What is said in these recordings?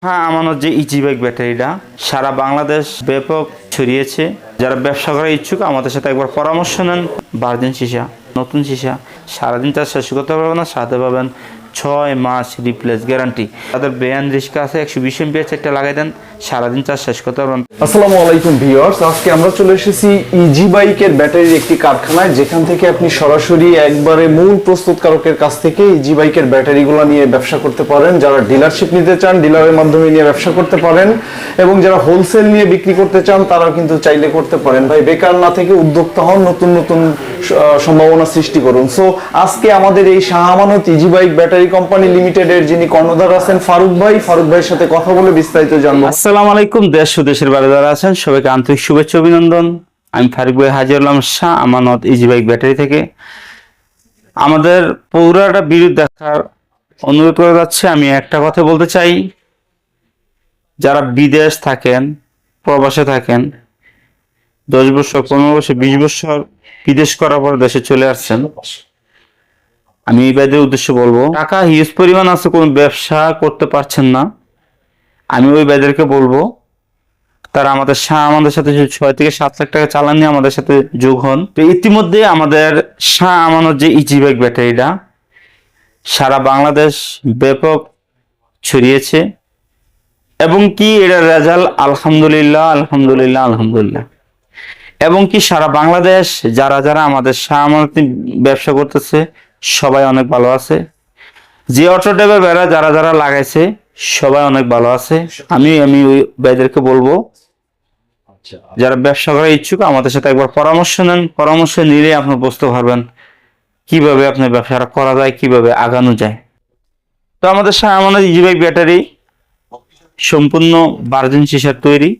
হ্যাঁ, আমাদের যে ইজি বাইক ব্যাটারিটা সারা বাংলাদেশ ব্যাপক ছড়িয়েছে। যারা ব্যবসা করার ইচ্ছুক আমাদের সাথে একবার পরামর্শ নেন। ভার্জিন সীসা, নতুন সীসা, সারাদিন চার্জ শেষ করতে পারবেন না, সাথে পাবেন 6 মাস রিপ্লেস গ্যারান্টি। তাদের ব্র্যান্ড রিস্ক আছে, 120 এমপিএর চারটা লাগাই দেন, সারাদিন চার্জ শেষ করতে পারবেন। আসসালামু আলাইকুম ভিউয়ার্স, আজকে আমরা চলে এসেছি ইজি বাইকের ব্যাটারির একটি কারখানায়, যেখান থেকে আপনি সরাসরি একবারে মূল প্রস্তুতকারকের কাছ থেকে ইজি বাইকের ব্যাটারিগুলো নিয়ে ব্যবসা করতে পারেন। যারা ডিলারশিপ নিতে চান ডিলারের মাধ্যমে নিয়ে ব্যবসা করতে পারেন, এবং যারা হোলসেল নিয়ে বিক্রি করতে চান তারাও কিন্তু চাইলে করতে পারেন। ভাই, বেকার না থেকে উদ্যোক্তা হন, নতুন নতুন সম্ভাবনা সৃষ্টি করুন। সো আজকে আমাদের এই Shah Amanat easy bike battery company লিমিটেডের যিনি কর্ণধার আছেন ফারুক ভাইয়ের সাথে কথা বলে বিস্তারিত জানবো। আসসালামু আলাইকুম, দেশ ও দেশের বাইরে যারা আছেন সবাইকে আন্তরিক শুভেচ্ছা অভিনন্দন। আমি ফারুক ভাই হাজির হলাম Shah Amanat easy bike battery থেকে। আমাদের পুরাটা ভিডিও দেখার অনুরোধ করে যাচ্ছে। আমি একটা কথা বলতে চাই, যারা বিদেশ থাকেন, প্রবাসে থাকেন, 10 বছর, 15 বছর, 20 বছর বিদেশ করার পর দেশে চলে আসছেন, আমি এই ভাইদের উদ্দেশ্যে বলবো, টাকা হিউজ পরিমাণ আছে, কোনো ব্যবসা করতে পারছেন না, আমি ওই ভাইদেরকে বলবো তারা আমাদের আমাদের সাথে 6 থেকে 7 লাখ টাকা চালান নিয়ে আমাদের সাথে যোগ হন। তো ইতিমধ্যে আমাদের শাহ আমানত যে ইজি বাইক ব্যাটারিটা সারা বাংলাদেশ ব্যাপক ছড়িয়েছে, এবং কি এটার রেজাল্ট আলহামদুলিল্লাহ আলহামদুলিল্লাহ আলহামদুলিল্লাহ। এবং কি সারা বাংলাদেশ যারা যারা আমাদের শাহ আমানত ব্যবসা করতেছে সবাই অনেক ভালো আছে। যে অটো ড্রাইভার বেড়া যারা যারা লাগাইছে সবাই অনেক ভালো আছে। আমি ওই ভাইদেরকে বলবো, যারা ব্যবসা করার ইচ্ছুক আমাদের সাথে একবার পরামর্শ নেন। পরামর্শ নিলে আপনি বুঝতে পারবেন কিভাবে আপনার ব্যবসাটা করা যায়, কিভাবে আগানো যায়। তো আমাদের Shah Amanat easy bike battery সম্পূর্ণ ভার্জিন সীসার তৈরি,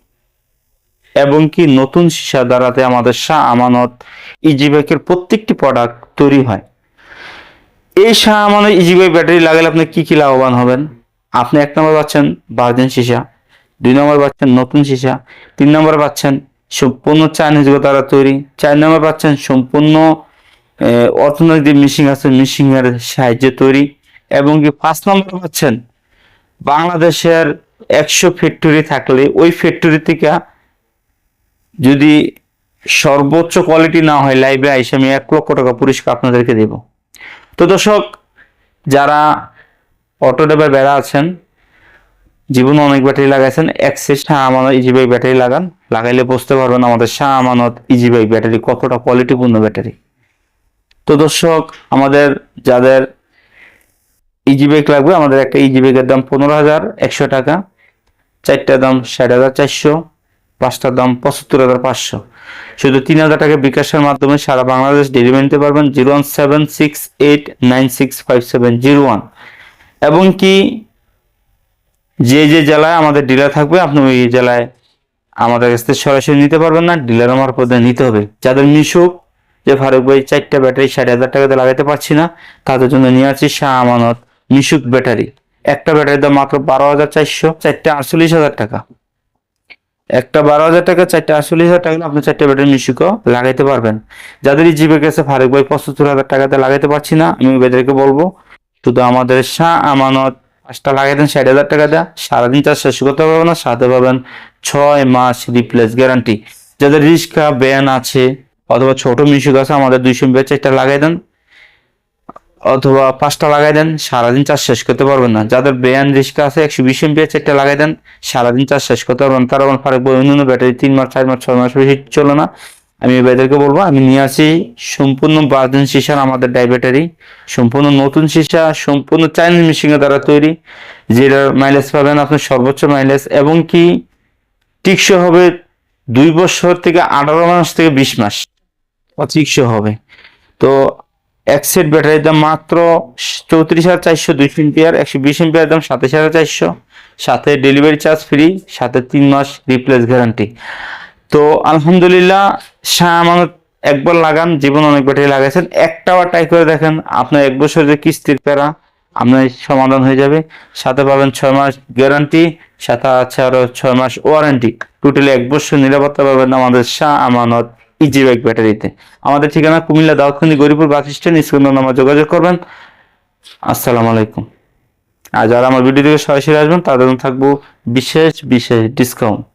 এবং কি নতুন সীসা দ্বারাতে আমাদের শাহ আমানত ইজি বাইকের প্রত্যেকটি প্রোডাক্ট তৈরি হয়। এই Shah Amanat easy bike battery লাগালে আপনি কি কি লাভবান হবেন? আপনি 1 নম্বর পাচ্ছেন ভার্জিন সীসা, 2 নম্বর পাচ্ছেন নতুন সীসা, 3 নম্বর পাচ্ছেন সম্পূর্ণ চাইনিজ দ্বারা তৈরি, 4 নম্বর পাচ্ছেন সম্পূর্ণ অর্থনৈতিক মিশিং আছে, মিশিং এর সাহায্যে তৈরি, এবং কি 5 নম্বর পাচ্ছেন বাংলাদেশের 100 ফ্যাক্টরি থাকলে ওই ফ্যাক্টরি থেকে যদি সর্বোচ্চ কোয়ালিটি না হয় লাইভে আইসে আমি 1 লক্ষ টাকা পুরস্কার আপনাদেরকে দেব। তো দর্শক, যারা অটো ড্রাইভার বেড়া আছেন, জীবনে অনেক ব্যাটারি লাগাইছেন, access Shah Amanat easy bike battery লাগাইলে বুঝতে পারবেন আমাদের Shah Amanat easy bike battery কতটা কোয়ালিটিপূর্ণ ব্যাটারি। তো দর্শক, আমাদের যাদের ইজি বাইক লাগবে, আমাদের একটা ইজি বাইকের দাম 15,100 টাকা, 4টার দাম 60,400, 5টার দাম 75,500। শুধু 3,000 টাকা বিকাশের মাধ্যমে সারা বাংলাদেশ ডেলিভারি নিতে পারবেন। 01768965701। এবং কি যে যে জেলায় আমাদের ডিলার থাকবে আপনি ওই জেলায় আমাদের কাছ থেকে সরাসরি নিতে পারবেন না, ডিলার মারফতে নিতে হবে। যাদের মিশুক যে ফারুক ভাই 4টা ব্যাটারি 60,000 টাকাতে লাগাতে পারছি না, তাদের জন্য নিয়ে আসছি শাহ আমানত মিশুক ব্যাটারি। একটা ব্যাটারির দাম মাত্র 12,400, 4টা 48,000 টাকা। একটা 12,000 টাকা, 4টা 48,000 টাকা, আপনি 4টা ব্যাটারি মিশুকও লাগাইতে পারবেন। যাদের এই জিপে গেছে ফারুক ভাই 75,000 টাকাতে লাগাইতে পারছি না, আমি ব্যাটারিকে বলবো শুধু আমাদের শাহ আমানত 5টা লাগাই দেন 60,000 টাকা দেয়া, সারাদিন চার্জ শেষ করতে পারবেন না, সাথে পাবেন 6 মাস রিপ্লেস গ্যারান্টি। যাদের রিক্সা ভ্যান আছে অথবা ছোট মিশুক আছে, আমাদের 200 এমপি 4টা লাগাই দেন, অথবা 5টা লাগাই দেন, সারাদিন চার্জ শেষ করতে পারবেন না। যাদের ভ্যান রিক্সা আছে 120 এমপি 4টা লাগাই দেন, সারাদিন চার্জ শেষ করতে পারবেন। তারা ফারুক ভাই অন্য ব্যাটারি 3 মাস 4 মাস 6 মাস বেশি চলে না। আমি এই ভাইদেরকে বলবো, আমি নিয়ে আসি সম্পূর্ণ ভার্জিন সীসার আমাদের ব্যাটারি, সম্পূর্ণ নতুন সীসা, সম্পূর্ণ চাইনিজ মিশিং এর দ্বারা তৈরি, যেটার মাইলেজ পাবেন আপনি সর্বোচ্চ মাইলেজ, এবং কি টিকসই হবে 2 বছর থেকে 18 মাস থেকে 20 মাস টিকসই হবে। তো এক সেট ব্যাটারির দাম মাত্র 34,400, 200 এম্পিয়ার, 120 এম্পিয়ার দাম 27,400, সাথে ডেলিভারি চার্জ ফ্রি, সাথে 3 মাস রিপ্লেস গ্যারান্টি। তো আলহামদুলিল্লাহ, শাহ আমানত একবার লাগান, জীবন অনেক ব্যাটারি লাগাইছেন, একটাবার ট্রাই করে দেখেন, আপনার 1 বছরের কিস্তির প্যারা আপনার সমাধান হয়ে যাবে। সাথে পাবেন 6 মাস গ্যারান্টি, সাথে আছে আরো 6 মাস ওয়ারেন্টি, টোটালি 1 বছর নিরাপত্তা পাবেন আমাদের শাহ আমানত ইজি বাইক ব্যাটারিতে। আমাদের ঠিকানা কুমিল্লা দাউদকান্দি গরিপুর বাস স্ট্যান্ড, স্ক্রিনে নাম্বার যোগাযোগ করবেন। আসসালামু আলাইকুম। আর যারা আমার ভিডিও থেকে সরাসরি আসবেন তাদের জন্য থাকবো বিশেষ বিশেষ ডিসকাউন্ট।